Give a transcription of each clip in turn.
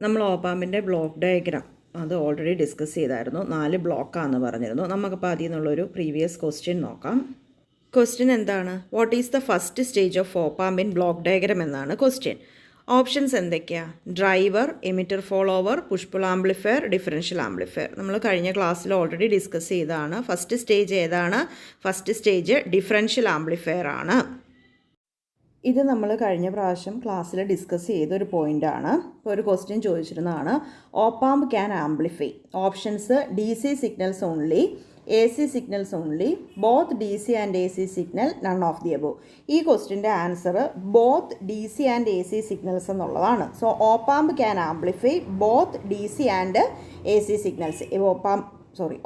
നമ്മൾ ഓപ്പാമ്പിൻ്റെ block diagram അത് already discuss ചെയ്തായിരുന്നു. 4 ബ്ലോക്കാണെന്ന് പറഞ്ഞിരുന്നു. നമുക്കപ്പോൾ അതിൽ നിന്നുള്ളൊരു പ്രീവിയസ് ക്വസ്റ്റ്യൻ നോക്കാം. ക്വസ്റ്റ്യൻ എന്താണ്? What is the first stage of op amp in block diagram എന്നാണ് ക്വസ്റ്റ്യൻ. ഓപ്ഷൻസ് എന്തൊക്കെയാണ്? Driver, emitter follower, push pull amplifier, differential amplifier. നമ്മൾ കഴിഞ്ഞ ക്ലാസ്സിൽ ഓൾറെഡി ഡിസ്കസ് ചെയ്തതാണ്. ഫസ്റ്റ് സ്റ്റേജ് ഏതാണ്? ഫസ്റ്റ് സ്റ്റേജ് ഡിഫറൻഷ്യൽ ആംപ്ലിഫയർ ആണ്. ഇത് നമ്മൾ കഴിഞ്ഞ പ്രാവശ്യം ക്ലാസ്സിൽ ഡിസ്കസ് ചെയ്തൊരു പോയിൻ്റാണ്. ഇപ്പോൾ ഒരു ക്വസ്റ്റ്യൻ ചോദിച്ചിരുന്നതാണ്, op amp can amplify. Options D C signals only, A C signals only, both D C and A C signal, none of the above. ഈ ക്വസ്റ്റ്യൻ്റെ answer both D C and A C signals എന്നുള്ളതാണ്. So op amp can amplify both D C and A C signals.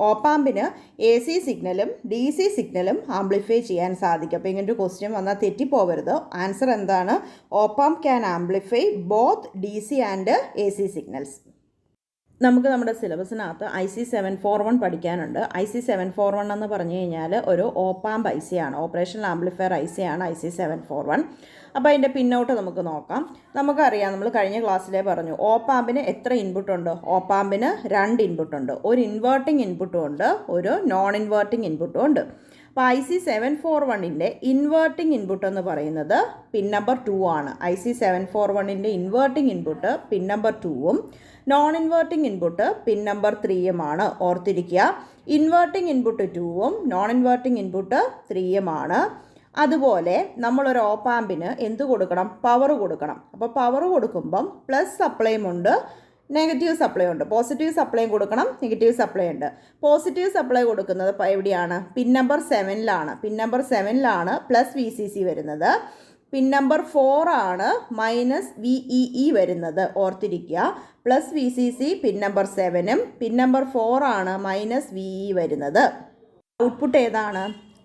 ഓപ്പാമ്പിന് A C സിഗ്നലും D C സിഗ്നലും amplify ചെയ്യാൻ സാധിക്കും. അപ്പോൾ ഇങ്ങനൊരു ക്വസ്റ്റ്യൻ വന്നാൽ തെറ്റിപ്പോവരുത്. ആൻസർ എന്താണ്? Op amp can amplify both D C and A C signals. നമുക്ക് നമ്മുടെ സിലബസിനകത്ത് IC 741 പഠിക്കാനുണ്ട്. IC 741 എന്ന് പറഞ്ഞു കഴിഞ്ഞാൽ ഒരു ഓപ്പാമ്പ് IC ആണ്, ഓപ്പറേഷണൽ ആംപ്ലിഫയർ IC ആണ് IC 741. അപ്പോൾ അതിൻ്റെ പിന്നോട്ട് നമുക്ക് നോക്കാം. നമുക്കറിയാം, നമ്മൾ കഴിഞ്ഞ ക്ലാസ്സിലേ പറഞ്ഞു, ഓപ്പാമ്പിന് എത്ര ഇൻപുട്ടുണ്ട്? ഓപ്പാമ്പിന് 2 ഇൻപുട്ടുണ്ട്. ഒരു ഇൻവേർട്ടിംഗ് ഇൻപുട്ടും ഉണ്ട്, ഒരു നോൺ ഇൻവേർട്ടിംഗ് ഇൻപുട്ടും ഉണ്ട്. അപ്പോൾ IC 741ൻ്റെ ഇൻവേർട്ടിംഗ് ഇൻപുട്ട് എന്ന് പറയുന്നത് പിൻ നമ്പർ 2 ആണ്. IC 741ൻ്റെ ഇൻവേർട്ടിംഗ് ഇൻപുട്ട് പിൻ നമ്പർ 2ഉം non inverting input pin number 3യുമാണ്. ഓർത്തിരിക്കുക, ഇൻവേർട്ടിംഗ് ഇൻപുട്ട് 2ഉം നോൺ ഇൻവേർട്ടിംഗ് ഇൻപുട്ട് 3യുമാണ്. അതുപോലെ നമ്മളൊരു ഓപ്പാമ്പിന് എന്ത് കൊടുക്കണം? പവർ കൊടുക്കണം. അപ്പോൾ പവർ കൊടുക്കുമ്പം പ്ലസ് സപ്ലൈയും ഉണ്ട്, നെഗറ്റീവ് സപ്ലൈ ഉണ്ട്. പോസിറ്റീവ് സപ്ലൈയും കൊടുക്കണം, നെഗറ്റീവ് സപ്ലൈ ഉണ്ട്. പോസിറ്റീവ് സപ്ലൈ കൊടുക്കുന്നത് എവിടെയാണ്? Pin number 7ലാണ്. Pin number 7ലാണ് plus VCC വരുന്നത്. പിൻ നമ്പർ 4 ആണ് മൈനസ് VEE വരുന്നത്. ഓർത്തിരിക്കുക, plus VCC pin number 7ഉം pin number 4 ആണ് മൈനസ് VEE വരുന്നത്. ഔട്ട്പുട്ട് ഏതാണ്?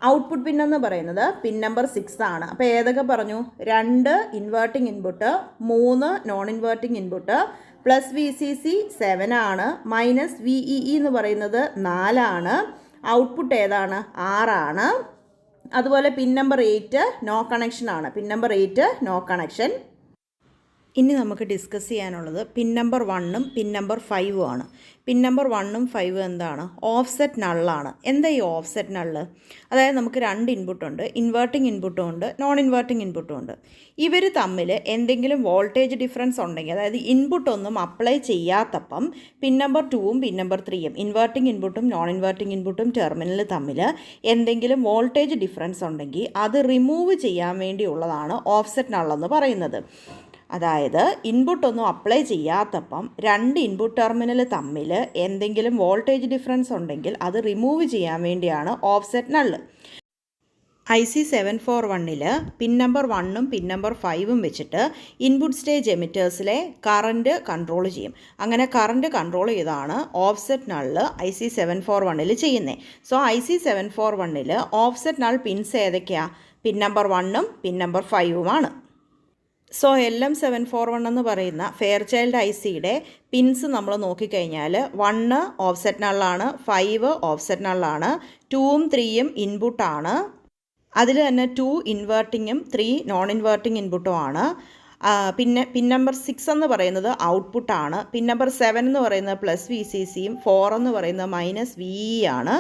ഔട്ട്പുട്ട് പിൻ എന്ന് പറയുന്നത് പിൻ നമ്പർ 6 ആണ്. അപ്പോൾ ഏതൊക്കെ പറഞ്ഞു? 2 inverting input, 3 non inverting input, plus VCC 7 ആണ്, മൈനസ് VEE എന്ന് പറയുന്നത് 4 ആണ്. ഔട്ട്പുട്ട് ഏതാണ്? 6 ആണ്. അതുപോലെ പിൻ നമ്പർ 8 നോ കണക്ഷൻ ആണ്. Pin number 8 no connection. ഇനി നമുക്ക് ഡിസ്കസ് ചെയ്യാനുള്ളത് പിൻ നമ്പർ 1ഉം പിൻ നമ്പർ 5ഉം ആണ്. പിൻ നമ്പർ 1ഉം 5ഉം എന്താണ്? ഓഫ്സെറ്റ് നള്ളാണ്. എന്താ ഈ ഓഫ്സെറ്റ് നള്ള്? അതായത് നമുക്ക് 2 ഇൻപുട്ടുണ്ട്, ഇൻവേർട്ടിംഗ് ഇൻപുട്ടും ഉണ്ട്, നോൺ ഇൻവേർട്ടിംഗ് ഇൻപുട്ടും ഉണ്ട്. ഇവർ തമ്മിൽ എന്തെങ്കിലും വോൾട്ടേജ് ഡിഫറൻസ് ഉണ്ടെങ്കിൽ, അതായത് ഇൻപുട്ടൊന്നും അപ്ലൈ ചെയ്യാത്തപ്പം പിൻ നമ്പർ 2ഉം പിൻ നമ്പർ 3ഉം ഇൻവേർട്ടിംഗ് ഇൻപുട്ടും നോൺ ഇൻവേർട്ടിംഗ് ഇൻപുട്ടും ടെർമിനൽ തമ്മിൽ എന്തെങ്കിലും വോൾട്ടേജ് ഡിഫറൻസ് ഉണ്ടെങ്കിൽ അത് റിമൂവ് ചെയ്യാൻ വേണ്ടിയുള്ളതാണ് ഓഫ്സെറ്റ് നള്ളെന്ന് പറയുന്നത്. അതായത് ഇൻപുട്ടൊന്നും അപ്ലൈ ചെയ്യാത്തപ്പം 2 ഇൻപുട്ട് ടെർമിനൽ തമ്മിൽ എന്തെങ്കിലും വോൾട്ടേജ് ഡിഫറൻസ് ഉണ്ടെങ്കിൽ അത് റിമൂവ് ചെയ്യാൻ വേണ്ടിയാണ് ഓഫ്സെറ്റ് നള്ള്. IC 741ൽ പിൻ നമ്പർ 1ഉം പിൻ നമ്പർ 5ഉം വെച്ചിട്ട് ഇൻപുട്ട് സ്റ്റേജ് എമിറ്റേഴ്സിലെ കറൻറ്റ് കൺട്രോൾ ചെയ്യും. അങ്ങനെ കറൻറ്റ് കൺട്രോൾ ചെയ്താണ് ഓഫ്സെറ്റ് നള്ള് IC 741ൽ ചെയ്യുന്നത്. സോ IC 741ൽ ഓഫ്സെറ്റ് നൾ പിൻസ് ഏതൊക്കെയാണ്? പിൻ നമ്പർ 1ഉം പിൻ നമ്പർ 5ഉമാണ്. സോ LM741 എന്ന് പറയുന്ന ഫെയർ ചൈൽഡ് ICയുടെ പിൻസ് നമ്മൾ നോക്കിക്കഴിഞ്ഞാൽ 1 ഓഫ്സെറ്റ് നള്ളാണ്, 5 ഓഫ്സെറ്റ് നള്ളാണ്, 2ഉം 3യും ഇൻപുട്ടാണ്. അതിൽ തന്നെ 2 ഇൻവേർട്ടിങ്ങും 3 നോൺ ഇൻവേർട്ടിംഗ് ഇൻപുട്ടും ആണ്. പിന്നെ പിൻ നമ്പർ 6 എന്ന് പറയുന്നത് ഔട്ട്പുട്ടാണ്. പിൻ നമ്പർ 7 എന്ന് പറയുന്നത് പ്ലസ് VCCയും 4 എന്ന് പറയുന്നത് മൈനസ് VE ആണ്.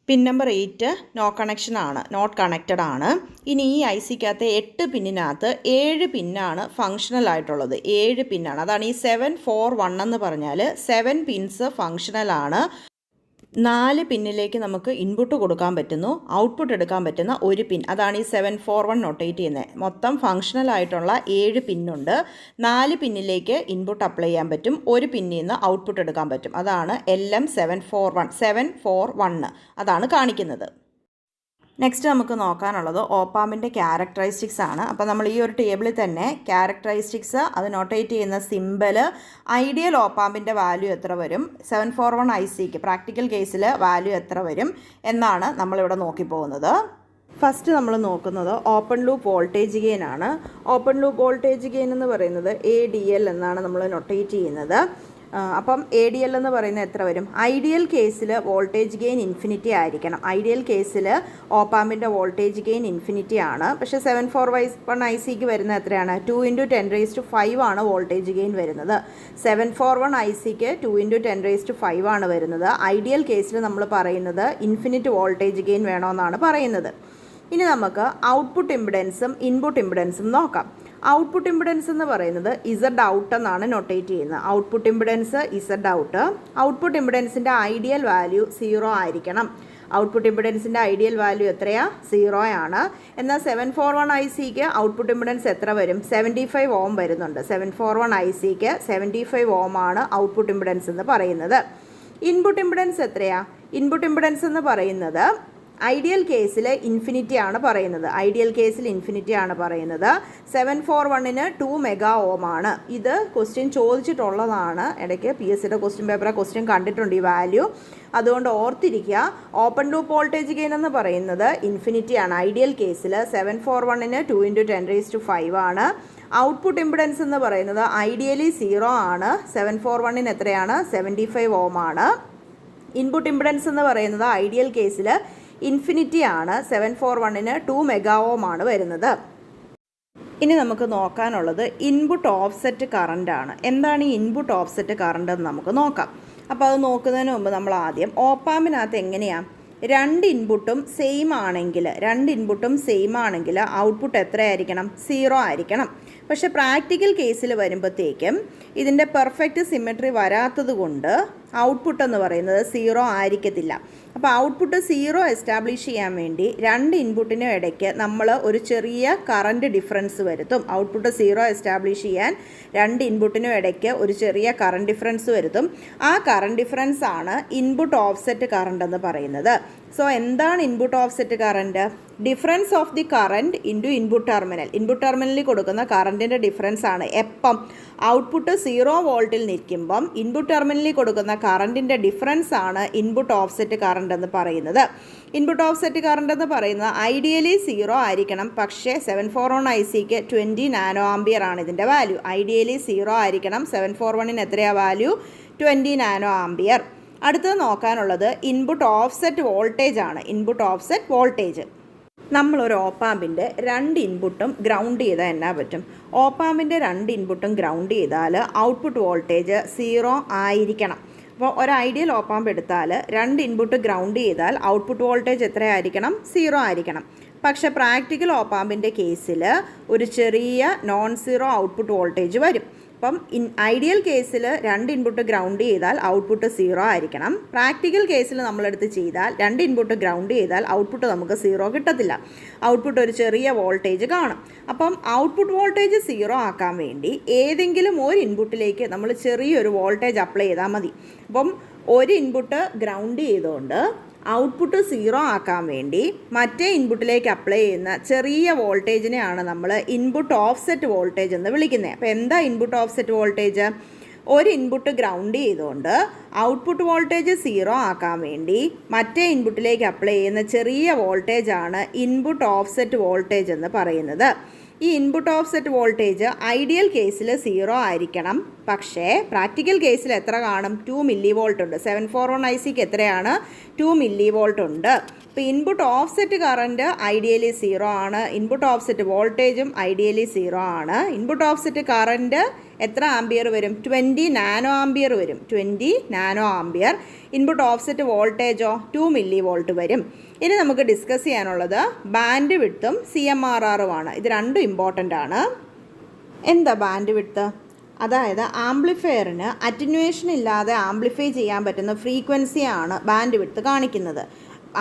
പിൻ നമ്പർ 8 നോ കണക്ഷൻ ആണ്, നോട്ട് കണക്റ്റഡ് ആണ്. ഇനി ഈ ICക്കകത്ത് 8 പിന്നിനകത്ത് 7 പിന്നാണ് ഫങ്ഷണൽ ആയിട്ടുള്ളത്. 7 പിന്നാണ്. അതാണ് ഈ 741 എന്ന് പറഞ്ഞാൽ 7 പിൻസ് ഫങ്ഷണലാണ്. 4 പിന്നിലേക്ക് നമുക്ക് ഇൻപുട്ട് കൊടുക്കാൻ പറ്റുന്നു, ഔട്ട്പുട്ട് എടുക്കാൻ പറ്റുന്ന ഒരു പിൻ. അതാണ് ഈ 741 നൊട്ടേറ്റ് ചെയ്യുന്നത്. മൊത്തം ഫങ്ഷണൽ ആയിട്ടുള്ള 7 പിന്നുണ്ട്. 4 പിന്നിലേക്ക് ഇൻപുട്ട് അപ്ലൈ ചെയ്യാൻ പറ്റും, ഒരു പിന്നിൽ നിന്ന് ഔട്ട്പുട്ട് എടുക്കാൻ പറ്റും. അതാണ് LM741 അതാണ് കാണിക്കുന്നത്. നെക്സ്റ്റ് നമുക്ക് നോക്കാനുള്ളത് ഓപ്പാമ്പിൻ്റെ ക്യാരക്ടറിസ്റ്റിക്സ് ആണ്. അപ്പോൾ നമ്മൾ ഈ ഒരു ടേബിളിൽ തന്നെ ക്യാരക്ടറിസ്റ്റിക്സ്, അത് നോട്ടേറ്റ് ചെയ്യുന്ന സിമ്പൽ, ഐഡിയൽ ഓപ്പാമ്പിൻ്റെ വാല്യൂ എത്ര വരും, 741 ICക്ക് പ്രാക്ടിക്കൽ കേസിൽ വാല്യൂ എത്ര വരും എന്നാണ് നമ്മളിവിടെ നോക്കിപ്പോകുന്നത്. ഫസ്റ്റ് നമ്മൾ നോക്കുന്നത് ഓപ്പൺ ലൂപ്പ് വോൾട്ടേജ് ഗെയിൻ ആണ്. ഓപ്പൺ ലൂപ്പ് വോൾട്ടേജ് ഗെയിൻ എന്ന് പറയുന്നത് ADL എന്നാണ് നമ്മൾ നോട്ടേറ്റ് ചെയ്യുന്നത്. അപ്പം എ ഡി എൽ എന്ന് പറയുന്നത് എത്ര വരും? ഐഡിയൽ കേസിൽ വോൾട്ടേജ് ഗെയിൻ ഇൻഫിനിറ്റി ആയിരിക്കണം. ഐഡിയൽ കേസിൽ ഓപ്പാമ്പിൻ്റെ വോൾട്ടേജ് ഗെയിൻ ഇൻഫിനിറ്റി ആണ്. പക്ഷേ 741 ICക്ക് വരുന്നത് എത്രയാണ്? 2 × 10⁵ ആണ് വോൾട്ടേജ് ഗെയിൻ വരുന്നത്. 741 ICക്ക് 2 × 10⁵ ആണ് വരുന്നത്. ഐഡിയൽ കേസിൽ നമ്മൾ പറയുന്നത് ഇൻഫിനിറ്റ് വോൾട്ടേജ് ഗെയിൻ വേണമെന്നാണ് പറയുന്നത്. ഇനി നമുക്ക് ഔട്ട്പുട്ട് ഇമ്പിഡൻസും ഇൻപുട്ട് ഇമ്പിഡൻസും നോക്കാം. ഔട്ട്പുട്ട് ഇമ്പിഡൻസ് എന്ന് പറയുന്നത് ഇസഡ് ഔട്ട് എന്നാണ് നൊട്ടേറ്റ് ചെയ്യുന്നത്. Output impedance Z out. Output ഇമ്പിഡൻസിൻ്റെ ഐഡിയൽ വാല്യൂ 0 ആയിരിക്കണം. ഔട്ട്പുട്ട് ഇമ്പിഡൻസിൻ്റെ ഐഡിയൽ വാല്യൂ എത്രയാണ്? 0 ആണ്. എന്നാൽ 741 ICക്ക് ഔട്ട്പുട്ട് ഇമ്പിഡൻസ് എത്ര വരും? 75 ഓം വരുന്നുണ്ട്. 741 ICക്ക് 75 ഓം ആണ് ഔട്ട്പുട്ട് ഇമ്പിഡൻസ് എന്ന് പറയുന്നത്. ഇൻപുട്ട് ഇമ്പിഡൻസ് എത്രയാണ്? ഇൻപുട്ട് ഇമ്പിഡൻസ് എന്ന് പറയുന്നത് ഐഡിയൽ കേസിൽ ഇൻഫിനിറ്റി ആണ് പറയുന്നത്. ഐഡിയൽ കേസിൽ ഇൻഫിനിറ്റി ആണ് പറയുന്നത്. 741ന് 2 മെഗാ ഓം ആണ്. ഇത് ക്വസ്റ്റ്യൻ ചോദിച്ചിട്ടുള്ളതാണ്. ഇടയ്ക്ക് PSCയുടെ ക്വസ്റ്റ്യൻ പേപ്പറെ ക്വസ്റ്റ്യൻ കണ്ടിട്ടുണ്ട് ഈ വാല്യൂ. അതുകൊണ്ട് ഓർത്തിരിക്കുക. ഓപ്പൺ ലൂപ്പ് വോൾട്ടേജ് ഗെയിൻ എന്ന് പറയുന്നത് ഇൻഫിനിറ്റി ആണ് ഐഡിയൽ കേസിൽ. 741ന് 2 × 10⁵ ആണ്. ഔട്ട്പുട്ട് ഇമ്പിഡൻസ് എന്ന് പറയുന്നത് ഐഡിയലി 0 ആണ്. 741ന് എത്രയാണ്? 75 ഓം ആണ്. ഇൻപുട്ട് ഇമ്പിഡൻസ് എന്ന് പറയുന്നത് ഐഡിയൽ കേസിൽ ഇൻഫിനിറ്റി ആണ്. 741ന് 2 മെഗാ ഓം ആണ് വരുന്നത്. ഇനി നമുക്ക് നോക്കാനുള്ളത് ഇൻപുട്ട് ഓഫ്സെറ്റ് കറണ്ട് ആണ്. എന്താണ് ഈ ഇൻപുട്ട് ഓഫ്സെറ്റ് കറണ്ട് എന്ന് നമുക്ക് നോക്കാം. അപ്പോൾ അത് നോക്കുന്നതിന് മുമ്പ് നമ്മൾ ആദ്യം ഓപ്പാമ്പിനകത്ത് എങ്ങനെയാണ് രണ്ട് ഇൻപുട്ടും സെയിം ആണെങ്കിൽ ഔട്ട്പുട്ട് എത്രയായിരിക്കണം? 0 ആയിരിക്കണം. പക്ഷേ പ്രാക്ടിക്കൽ കേസിൽ വരുമ്പോഴത്തേക്കും ഇതിൻ്റെ പെർഫെക്റ്റ് സിമെട്രി വരാത്തത് കൊണ്ട് ഔട്ട്പുട്ട് എന്ന് പറയുന്നത് 0 ആയിരിക്കത്തില്ല. അപ്പോൾ ഔട്ട്പുട്ട് 0 എസ്റ്റാബ്ലിഷ് ചെയ്യാൻ വേണ്ടി രണ്ട് ഇൻപുട്ടിനും ഇടയ്ക്ക് നമ്മൾ ഒരു ചെറിയ കറണ്ട് ഡിഫറൻസ് വരുത്തും. ഔട്ട്പുട്ട് 0 എസ്റ്റാബ്ലിഷ് ചെയ്യാൻ രണ്ട് ഇൻപുട്ടിനും ഇടയ്ക്ക് ഒരു ചെറിയ കറണ്ട് ഡിഫറൻസ് വരുത്തും. ആ കറണ്ട് ഡിഫറൻസ് ആണ് ഇൻപുട്ട് ഓഫ്സെറ്റ് കറണ്ട് എന്ന് പറയുന്നത്. സോ എന്താണ് input offset current? Difference of the current into input terminal. Input ടെർമിനലിൽ കൊടുക്കുന്ന കറണ്ടിൻ്റെ ഡിഫറൻസ് ആണ് എപ്പം ഔട്ട്പുട്ട് 0 വോൾട്ടിൽ നിൽക്കുമ്പം ഇൻപുട്ട് ടെർമിനലിൽ കൊടുക്കുന്ന കറണ്ടിൻ്റെ ഡിഫറൻസ് ആണ് ഇൻപുട്ട് ഓഫ്സെറ്റ് കറണ്ട് എന്ന് പറയുന്നത്. ഇൻപുട്ട് ഓഫ്സെറ്റ് കറണ്ട് എന്ന് പറയുന്നത് ഐഡിയലി 0 ആയിരിക്കണം. പക്ഷേ 741 ICക്ക് 20 നാനോ ആംബിയർ ആണ് ഇതിൻ്റെ വാല്യൂ. ഐഡിയലി 0 ആയിരിക്കണം. 741ന് എത്രയാണ് വാല്യൂ? 20 nano ampere. അടുത്തത് നോക്കാനുള്ളത് ഇൻപുട്ട് ഓഫ്സെറ്റ് വോൾട്ടേജ് ആണ്. ഇൻപുട്ട് ഓഫ്സെറ്റ് വോൾട്ടേജ് നമ്മളൊരു ഓപ്പാമ്പിൻ്റെ രണ്ട് ഇൻപുട്ടും ഗ്രൗണ്ട് ചെയ്താൽ എന്നാ പറ്റും? ഓപ്പാമ്പിൻ്റെ രണ്ട് ഇൻപുട്ടും ഗ്രൗണ്ട് ചെയ്താൽ ഔട്ട്പുട്ട് വോൾട്ടേജ് 0 ആയിരിക്കണം. അപ്പോൾ ഒരു ഐഡിയൽ ഓപ്പാമ്പ് എടുത്താൽ രണ്ട് ഇൻപുട്ട് ഗ്രൗണ്ട് ചെയ്താൽ ഔട്ട്പുട്ട് വോൾട്ടേജ് എത്രയായിരിക്കണം? 0 ആയിരിക്കണം. പക്ഷേ പ്രാക്ടിക്കൽ ഓപ്പാമ്പിൻ്റെ കേസിൽ ഒരു ചെറിയ നോൺ സീറോ ഔട്ട്പുട്ട് വോൾട്ടേജ് വരും. അപ്പം ഐഡിയൽ കേസിൽ രണ്ട് ഇൻപുട്ട് ഗ്രൗണ്ട് ചെയ്താൽ ഔട്ട്പുട്ട് 0 ആയിരിക്കണം. പ്രാക്ടിക്കൽ കേസിൽ നമ്മളെടുത്ത് ചെയ്താൽ രണ്ട് ഇൻപുട്ട് ഗ്രൗണ്ട് ചെയ്താൽ ഔട്ട്പുട്ട് നമുക്ക് 0 കിട്ടത്തില്ല. ഔട്ട്പുട്ട് ഒരു ചെറിയ വോൾട്ടേജ് കാണും. അപ്പം ഔട്ട്പുട്ട് വോൾട്ടേജ് 0 ആക്കാൻ വേണ്ടി ഏതെങ്കിലും ഒരു ഇൻപുട്ടിലേക്ക് നമ്മൾ ചെറിയൊരു വോൾട്ടേജ് അപ്ലൈ ചെയ്താൽ മതി. അപ്പം ഒരു ഇൻപുട്ട് ഗ്രൗണ്ട് ചെയ്തുകൊണ്ട് ഔട്ട്പുട്ട് 0 ആക്കാൻ വേണ്ടി മറ്റേ ഇൻപുട്ടിലേക്ക് അപ്ലൈ ചെയ്യുന്ന ചെറിയ വോൾട്ടേജിനെയാണ് നമ്മൾ ഇൻപുട്ട് ഓഫ്സെറ്റ് വോൾട്ടേജ് എന്ന് വിളിക്കുന്നത്. അപ്പോൾ എന്താ ഇൻപുട്ട് ഓഫ്സെറ്റ് വോൾട്ടേജ്? ഒരു ഇൻപുട്ട് ഗ്രൗണ്ട് ചെയ്തുകൊണ്ട് ഔട്ട്പുട്ട് വോൾട്ടേജ് 0 ആക്കാൻ വേണ്ടി മറ്റേ ഇൻപുട്ടിലേക്ക് അപ്ലൈ ചെയ്യുന്ന ചെറിയ വോൾട്ടേജാണ് ഇൻപുട്ട് ഓഫ്സെറ്റ് വോൾട്ടേജ് എന്ന് പറയുന്നത്. ഈ ഇൻപുട്ട് ഓഫ്സെറ്റ് വോൾട്ടേജ് ഐഡിയൽ കേസിൽ 0 ആയിരിക്കണം. പക്ഷേ പ്രാക്ടിക്കൽ കേസിൽ എത്ര കാണും? 2 മില്ലി വോൾട്ട് ഉണ്ട്. 741 ICക്ക് എത്രയാണ്? 2 മില്ലി വോൾട്ട് ഉണ്ട്. ഇപ്പോൾ ഇൻപുട്ട് ഓഫ്സെറ്റ് കറണ്ട് ഐഡിയലി 0 ആണ്. ഇൻപുട്ട് ഓഫ്സെറ്റ് വോൾട്ടേജും ഐഡിയലി 0 ആണ്. ഇൻപുട്ട് ഓഫ്സെറ്റ് കറണ്ട് എത്ര ആംബിയർ വരും? 20 നാനോ ആംബിയർ വരും. 20 നാനോ ആംബിയർ. ഇൻപുട്ട് ഓഫ്സെറ്റ് വോൾട്ടേജോ 2 മില്ലി വോൾട്ട് വരും. ഇനി നമുക്ക് ഡിസ്കസ് ചെയ്യാനുള്ളത് ബാൻഡ് വിഡ്ത്തും CMRRുമാണ്. ഇത് രണ്ടും ഇമ്പോർട്ടൻ്റ് ആണ്. എന്താ ബാൻഡ് വിഡ്ത്ത്? അതായത് ആംപ്ലിഫയറിന് അറ്റന്വേഷൻ ഇല്ലാതെ ആംപ്ലിഫൈ ചെയ്യാൻ പറ്റുന്ന ഫ്രീക്വൻസിയാണ് ബാൻഡ് വിഡ്ത്ത് കാണിക്കുന്നത്.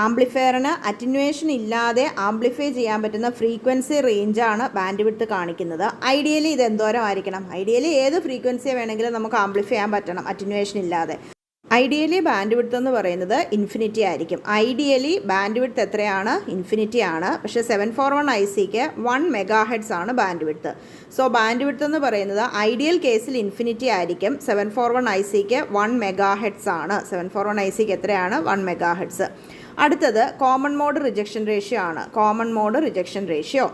ആംപ്ലിഫയറിന് അറ്റന്വേഷൻ ഇല്ലാതെ ആംപ്ലിഫൈ ചെയ്യാൻ പറ്റുന്ന ഫ്രീക്വൻസി റേഞ്ചാണ് ബാൻഡ് വിഡ്ത്ത് കാണിക്കുന്നത്. ഐഡിയലി ഇത് എന്തോരം ആയിരിക്കണം? ഐഡിയലി ഏത് ഫ്രീക്വൻസി വേണമെങ്കിലും നമുക്ക് ആംപ്ലിഫൈ ചെയ്യാൻ പറ്റണം അറ്റന്വേഷൻ ഇല്ലാതെ. ഐഡിയലി ബാൻഡ് വിഡ്ത്ത് എന്ന് പറയുന്നത് ഇൻഫിനിറ്റി ആയിരിക്കും. ഐഡിയലി ബാൻഡ് വിഡ്ത്ത് എത്രയാണ്? ഇൻഫിനിറ്റി ആണ്. പക്ഷേ 741 ICക്ക് 1 മെഗാഹെഡ്സ് ആണ് band width. So band width എന്ന് പറയുന്നത് ഐഡിയൽ കേസിൽ ഇൻഫിനിറ്റി ആയിരിക്കും. 741 ICക്ക് 1 മെഗാഹെഡ്സ് ആണ്. 741 ICക്ക് എത്രയാണ്? 1 മെഗാഹെഡ്സ്. അടുത്തത് കോമൺ മോഡ് റിജക്ഷൻ റേഷ്യോ ആണ്. Common mode rejection ratio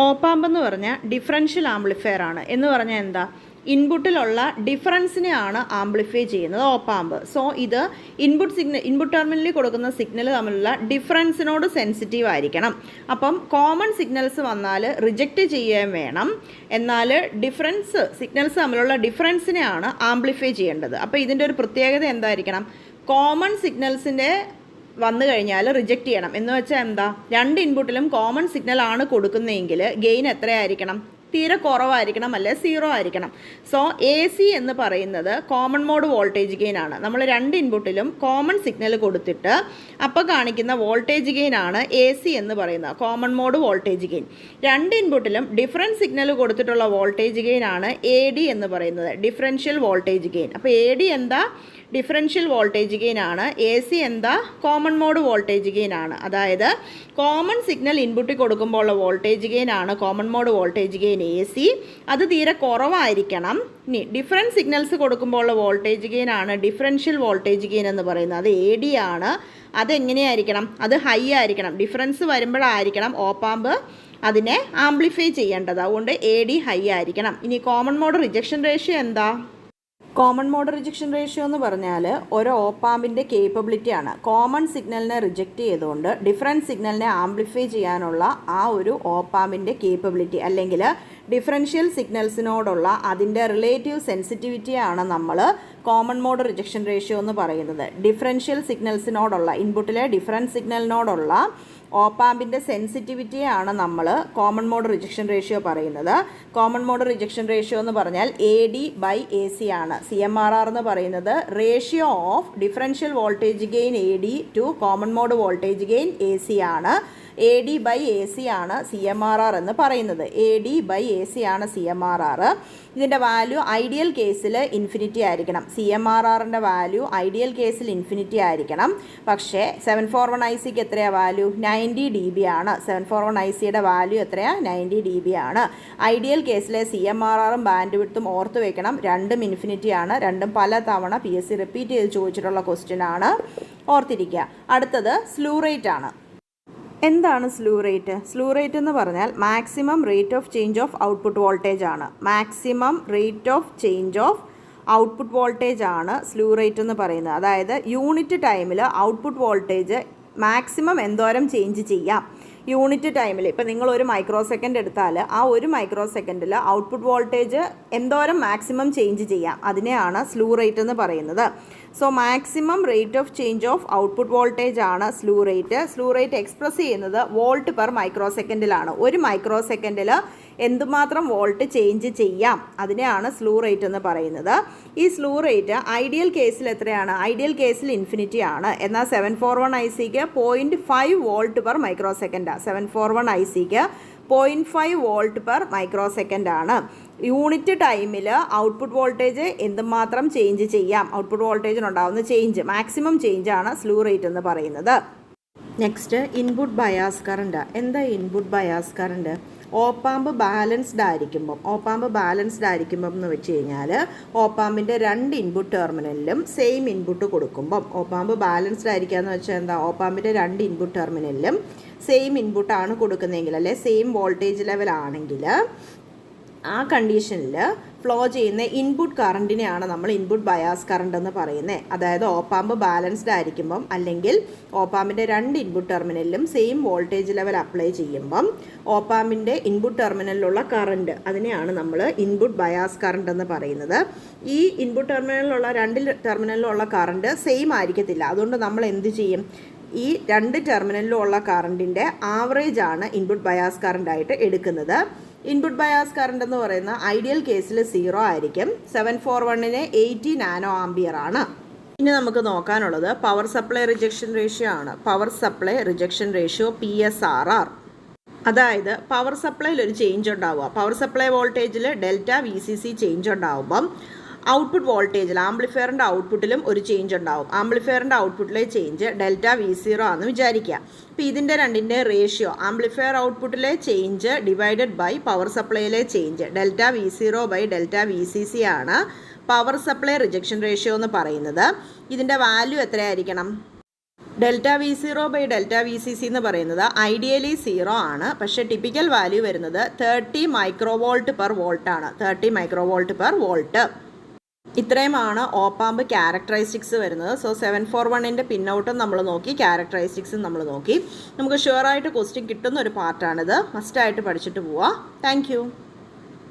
op amp എന്ന് പറഞ്ഞാൽ ഡിഫറൻഷ്യൽ ആംപ്ലിഫയർ ആണ്. എന്ന് പറഞ്ഞാൽ എന്താ? ഇൻപുട്ടിലുള്ള ഡിഫറൻസിനെയാണ് ആംപ്ലിഫൈ ചെയ്യുന്നത് ഓപ്പാമ്പ്. സോ ഇത് ഇൻപുട്ട് ടെർമിനലിൽ കൊടുക്കുന്ന സിഗ്നൽ തമ്മിലുള്ള ഡിഫറൻസിനോട് സെൻസിറ്റീവ് ആയിരിക്കണം. അപ്പം കോമൺ സിഗ്നൽസ് വന്നാൽ റിജക്റ്റ് ചെയ്യുകയും വേണം, എന്നാൽ സിഗ്നൽസ് തമ്മിലുള്ള ഡിഫറൻസിനെയാണ് ആംപ്ലിഫൈ ചെയ്യേണ്ടത്. അപ്പോൾ ഇതിൻ്റെ ഒരു പ്രത്യേകത എന്തായിരിക്കണം? കോമൺ സിഗ്നൽസിൻ്റെ വന്നു കഴിഞ്ഞാൽ റിജക്റ്റ് ചെയ്യണം. എന്ന് വെച്ചാൽ എന്താ, രണ്ട് ഇൻപുട്ടിലും കോമൺ സിഗ്നലാണ് കൊടുക്കുന്നതെങ്കിൽ ഗെയിൻ എത്രയായിരിക്കണം? തീരെ കുറവായിരിക്കണം, അല്ലെ 0 ആയിരിക്കണം. സോ AC എന്ന് പറയുന്നത് കോമൺ മോഡ് വോൾട്ടേജ് ഗെയിൻ ആണ്. നമ്മൾ രണ്ട് ഇൻപുട്ടിലും കോമൺ സിഗ്നൽ കൊടുത്തിട്ട് അപ്പോൾ കാണിക്കുന്ന വോൾട്ടേജ് ഗെയിൻ ആണ് AC എന്ന് പറയുന്നത്, കോമൺ മോഡ് വോൾട്ടേജ് ഗെയിൻ. രണ്ട് ഇൻപുട്ടിലും ഡിഫറൻറ്റ് സിഗ്നൽ കൊടുത്തിട്ടുള്ള വോൾട്ടേജ് ഗെയിൻ ആണ് AD എന്ന് പറയുന്നത്, ഡിഫറൻഷ്യൽ വോൾട്ടേജ് ഗെയിൻ. അപ്പോൾ AD എന്താ? ഡിഫറൻഷ്യൽ വോൾട്ടേജ് ഗെയിൻ ആണ്. AC എന്താ? കോമൺ മോഡ് വോൾട്ടേജ് ഗെയിൻ ആണ്. അതായത് കോമൺ സിഗ്നൽ ഇൻപുട്ടിൽ കൊടുക്കുമ്പോൾ ഉള്ള വോൾട്ടേജ് ഗെയിൻ ആണ് common mode voltage gain AC. അത് തീരെ കുറവായിരിക്കണം. ഇനി ഡിഫറൻറ്റ് സിഗ്നൽസ് കൊടുക്കുമ്പോൾ ഉള്ള വോൾട്ടേജ് ഗെയിൻ ആണ് ഡിഫറൻഷ്യൽ വോൾട്ടേജ് ഗെയിൻ എന്ന് പറയുന്നത്, അത് AD ആണ്. അതെങ്ങനെയായിരിക്കണം? അത് ഹൈ ആയിരിക്കണം. ഡിഫറൻസ് വരുമ്പോഴായിരിക്കണം ഓപ്പാമ്പ് അതിനെ ആംപ്ലിഫൈ ചെയ്യേണ്ടത്. അതുകൊണ്ട് AD ഹൈ ആയിരിക്കണം. ഇനി കോമൺ മോഡ് റിജക്ഷൻ റേഷ്യോ എന്താ? കോമൺ മോഡ് റിജക്ഷൻ റേഷ്യോ എന്ന് പറഞ്ഞാൽ ഒരു ഓപ്പാമ്പിൻ്റെ കേപ്പബിലിറ്റിയാണ്. കോമൺ സിഗ്നലിനെ റിജക്റ്റ് ചെയ്തുകൊണ്ട് ഡിഫറൻറ്റ് സിഗ്നലിനെ ആംപ്ലിഫൈ ചെയ്യാനുള്ള ആ ഒരു ഓപ്പാമ്പിൻ്റെ കേപ്പബിലിറ്റി, അല്ലെങ്കിൽ ഡിഫറൻഷ്യൽ സിഗ്നൽസിനോടുള്ള അതിൻ്റെ റിലേറ്റീവ് സെൻസിറ്റിവിറ്റിയാണ് നമ്മൾ കോമൺ മോഡ് റിജക്ഷൻ റേഷ്യോ എന്ന് പറയുന്നത്. ഡിഫറൻഷ്യൽ സിഗ്നൽസിനോടുള്ള, ഇൻപുട്ടിലെ ഡിഫറൻറ്റ് സിഗ്നലിനോടുള്ള ഓപ്പാമ്പിൻ്റെ സെൻസിറ്റിവിറ്റിയാണ് നമ്മൾ കോമൺ മോഡ് റിജക്ഷൻ റേഷ്യോ പറയുന്നത്. കോമൺ മോഡ് റിജക്ഷൻ റേഷ്യോ എന്ന് പറഞ്ഞാൽ AD/AC ആണ്. CMRR എന്ന് പറയുന്നത് ratio of differential voltage gain AD to common mode voltage gain AC ആണ്. AD/AC ആണ് CMRR എന്ന് പറയുന്നത്. AD/AC ആണ് CMRR. ഇതിൻ്റെ വാല്യൂ ഐഡിയൽ കേസിൽ ഇൻഫിനിറ്റി ആയിരിക്കണം. CMRRൻ്റെ വാല്യൂ ഐഡിയൽ കേസിൽ ഇൻഫിനിറ്റി ആയിരിക്കണം. പക്ഷേ 741 ICക്ക് എത്രയാണ് വാല്യൂ? 90 dB ആണ്. 741 ICയുടെ വാല്യൂ എത്രയാണ്? 90 dB ആണ്. ഐഡിയൽ കേസിലെ CMRRും ബാൻഡ് വിഡ്ത്തും ഓർത്ത് വെക്കണം, രണ്ടും ഇൻഫിനിറ്റി ആണ്. രണ്ടും പല തവണ PSC റിപ്പീറ്റ് ചെയ്ത് ചോദിച്ചിട്ടുള്ള ക്വസ്റ്റ്യൻ ആണ്, ഓർത്തിരിക്കുക. അടുത്തത് സ്ലൂ റേറ്റ് ആണ്. എന്താണ് സ്ലൂ റേറ്റ്? സ്ലൂ റേറ്റ് എന്ന് പറഞ്ഞാൽ maximum rate of change of output voltage ആണ്. Maximum rate of change of output voltage ആണ് സ്ലൂ റേറ്റ് എന്ന് പറയുന്നത്. അതായത് യൂണിറ്റ് ടൈമിൽ ഔട്ട്പുട്ട് വോൾട്ടേജ് മാക്സിമം എന്തോരം ചേഞ്ച് ചെയ്യാം യൂണിറ്റ് ടൈമിൽ. ഇപ്പം നിങ്ങൾ ഒരു മൈക്രോ സെക്കൻഡ് എടുത്താൽ ആ ഒരു മൈക്രോ സെക്കൻഡിൽ ഔട്ട്പുട്ട് വോൾട്ടേജ് എന്തോരം മാക്സിമം ചേഞ്ച് ചെയ്യാം, അതിനെയാണ് സ്ലൂ റേറ്റ് എന്ന് പറയുന്നത്. So maximum rate of change of output voltage ആണ് slew rate. Slew rate express ചെയ്യുന്നത് വോൾട്ട് പെർ മൈക്രോ സെക്കൻഡിലാണ്. ഒരു മൈക്രോ സെക്കൻഡിൽ എന്തുമാത്രം വോൾട്ട് ചേഞ്ച് ചെയ്യാം, അതിനെയാണ് സ്ലൂ റേറ്റ് എന്ന് പറയുന്നത്. ഈ സ്ലൂ റേറ്റ് ഐഡിയൽ കേസിൽ എത്രയാണ്? ഐഡിയൽ കേസിൽ ഇൻഫിനിറ്റി ആണ്. എന്നാൽ 741 ICക്ക് 0.5 വോൾട്ട് പെർ മൈക്രോ സെക്കൻഡാണ്. 741 ICക്ക് 0.5 വോൾട്ട് പെർ മൈക്രോ സെക്കൻഡ് ആണ്. യൂണിറ്റ് ടൈമിൽ ഔട്ട്പുട്ട് വോൾട്ടേജ് എന്തുമാത്രം ചേഞ്ച് ചെയ്യാം, ഔട്ട്പുട്ട് വോൾട്ടേജിനുണ്ടാകുന്ന ചേഞ്ച്, മാക്സിമം ചേഞ്ചാണ് സ്ലൂ റേറ്റ് എന്ന് പറയുന്നത്. Next input bias current. എന്താ input bias current? Op amp balanced ആയിരിക്കുമ്പം എന്ന് വെച്ച് കഴിഞ്ഞാൽ ഓപ്പാമ്പിൻ്റെ രണ്ട് ഇൻപുട്ട് ടെർമിനലിലും സെയിം ഇൻപുട്ട് കൊടുക്കുമ്പം, ഓപ്പാമ്പ് ബാലൻസ്ഡ് ആയിരിക്കുക എന്ന് വെച്ചാൽ എന്താ, ഓപ്പാമ്പിൻ്റെ രണ്ട് ഇൻപുട്ട് ടെർമിനലിലും സെയിം ഇൻപുട്ടാണ് കൊടുക്കുന്നതെങ്കിൽ, അല്ലെ സെയിം വോൾട്ടേജ് ലെവൽ ആണെങ്കിൽ, ആ കണ്ടീഷനിൽ ഫ്ലോ ചെയ്യുന്ന ഇൻപുട്ട് കറണ്ടിനെയാണ് നമ്മൾ ഇൻപുട്ട് ബയാസ് കറണ്ട് എന്ന് പറയുന്നത്. അതായത് ഓപ്പാമ്പ് ബാലൻസ്ഡ് ആയിരിക്കുമ്പം, അല്ലെങ്കിൽ ഓപ്പാമ്പിൻ്റെ രണ്ട് ഇൻപുട്ട് ടെർമിനലിലും സെയിം വോൾട്ടേജ് ലെവൽ അപ്ലൈ ചെയ്യുമ്പം ഓപ്പാമ്പിൻ്റെ ഇൻപുട്ട് ടെർമിനലിലുള്ള കറണ്ട്, അതിനെയാണ് നമ്മൾ ഇൻപുട്ട് ബയാസ് കറണ്ട് എന്ന് പറയുന്നത്. ഈ ഇൻപുട്ട് ടെർമിനലിലുള്ള രണ്ട് ടെർമിനലിലുള്ള കറണ്ട് സെയിം ആയിരിക്കത്തില്ല. അതുകൊണ്ട് നമ്മൾ എന്ത് ചെയ്യും? ഈ രണ്ട് ടെർമിനലിലുള്ള കറണ്ടിൻ്റെ ആവറേജ് ആണ് ഇൻപുട്ട് ബയാസ് കറണ്ടായിട്ട് എടുക്കുന്നത്. ഇൻപുട്ട് ബയാസ് കറണ്ട് എന്ന് പറയുന്ന ഐഡിയൽ കേസിൽ 0 ആയിരിക്കും. 741-ന് 80 നാനോ ആംപിയർ ആണ്. ഇനി നമുക്ക് നോക്കാനുള്ളത് പവർ സപ്ലൈ റിജക്ഷൻ റേഷ്യോ ആണ്. Power supply rejection ratio PSRR. അതായത് പവർ സപ്ലൈയിൽ ഒരു ചേഞ്ച് ഉണ്ടാവുക, പവർ സപ്ലൈ വോൾട്ടേജിൽ ΔVCC ചേഞ്ച് ഉണ്ടാവുമ്പം ഔട്ട്പുട്ട് വോൾട്ടേജിൽ ആംപ്ലിഫയറിൻ്റെ ഔട്ട്പുട്ടിലും ഒരു ചേഞ്ച് ഉണ്ടാവും. ആംപ്ലിഫയറിൻ്റെ ഔട്ട്പുട്ടിലെ ചേഞ്ച് ΔV0 ആണെന്ന് വിചാരിക്കുക. അപ്പോൾ ഇതിൻ്റെ രണ്ടിൻ്റെ റേഷ്യോ, ആംപ്ലിഫയർ ഔട്ട്പുട്ടിലെ ചേഞ്ച് ഡിവൈഡഡ് ബൈ പവർ സപ്ലൈയിലെ ചേഞ്ച്, ΔV0/ΔVCC ആണ് പവർ സപ്ലൈ റിജക്ഷൻ റേഷ്യോ എന്ന് പറയുന്നത്. ഇതിൻ്റെ വാല്യൂ എത്രയായിരിക്കണം? ഡെൽറ്റ V0/ഡെൽറ്റ VCC എന്ന് പറയുന്നത് ഐഡിയലി 0 ആണ്, പക്ഷേ ടിപ്പിക്കൽ വാല്യൂ വരുന്നത് 30 മൈക്രോവോൾട്ട് പെർ വോൾട്ട് ആണ്. 30 മൈക്രോവോൾട്ട് പെർ വോൾട്ട്. ഇത്രയുമാണ് ഓപ്പാമ്പ് ക്യാരക്ടറിസ്റ്റിക്സ് വരുന്നത്. സോ 741ൻ്റെ പിന്നൗട്ടും നമ്മൾ നോക്കി, ക്യാരക്ടറിസ്റ്റിക്സും നമ്മൾ നോക്കി. നമുക്ക് ഷുവറായിട്ട് ക്വസ്റ്റ്യൻ കിട്ടുന്ന ഒരു പാർട്ടാണിത്. മസ്റ്റായിട്ട് പഠിച്ചിട്ട് പോവാം. താങ്ക്